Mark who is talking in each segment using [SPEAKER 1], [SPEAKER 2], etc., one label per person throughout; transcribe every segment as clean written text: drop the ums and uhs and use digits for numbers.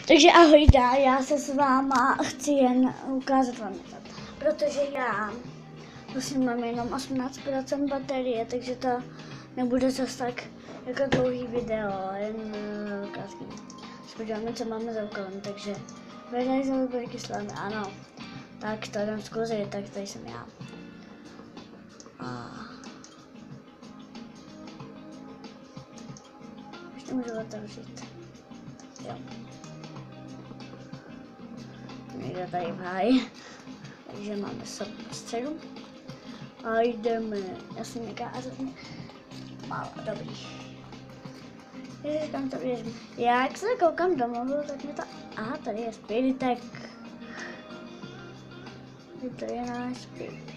[SPEAKER 1] Takže ahoj, já se s váma chci jen ukázat vám něco, protože já vlastně mám jenom 18% baterie, takže to nebude zase tak jako dlouhý video, jen krátký. Podíváme, co máme za úkolem, takže vedej za luberky slámy, ano. Tak to jdem zkusit, tak tady jsem já. Ještě můžu otevřít. Jo. Někde tady v háji. Takže máme středu. A jdeme. Já si nekázat. Málo, dobrý. Ježiš, kam to běžím. Já jak se koukám do mobilu, tak mi to... Aha, tady je spiritek. To je náš spirit.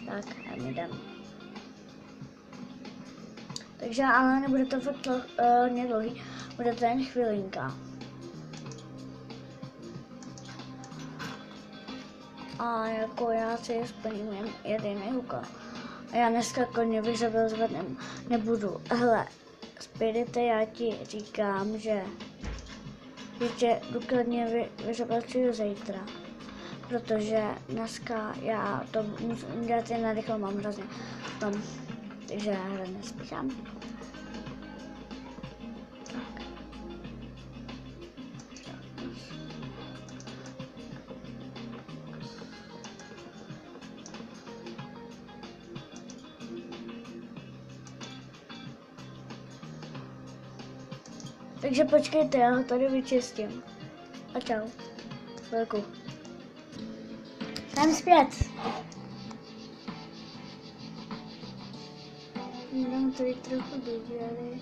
[SPEAKER 1] Tak, a my jdeme. Takže ale nebude to fakt hodně dlouhý, bude to jen chvilinka. A jako já si splním jen jeden úkol. A já dneska koně vyřabil zvednem nebudu. Hele, Spirite, já ti říkám, že tě důkladně vyřabil zítra. Protože dneska já to musím dělat jen narychlo, mám hrozně tom. Takže já hrozně spíchám. Takže počkejte, já ho tady vyčistím. A čau. Velkou. Jsem zpět. Jdem tady trochu doděli.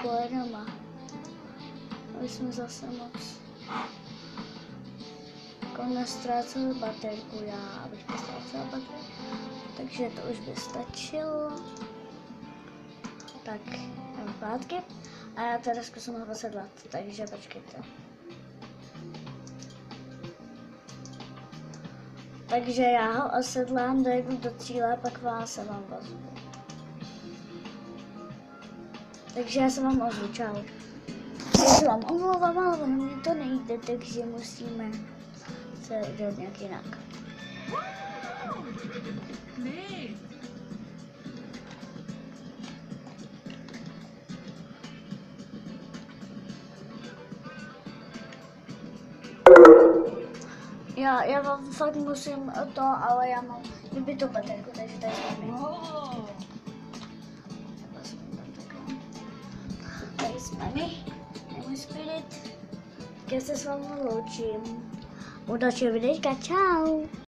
[SPEAKER 1] Pojedeme. Aby jsme zase moc nestráceli baterku, abych nestrácela baterku. Takže to už by stačilo. Tak, jdeme zpátky. A já teda zkusím ho osedlat, takže počkejte. Takže já ho osedlám, dojdu do cíle, pak vás se vám ozvu. Takže já se vám ozvu, čau. Já se vám omlouvám, ale mně to nejde, takže musíme se dělat nějak jinak. Já vám fakt musím to, ale já mám vybitou baterku, takže tady jsme my. Tady jsme my, můj spirit. Já se s vámi loučím. U dalšího videjka, čau.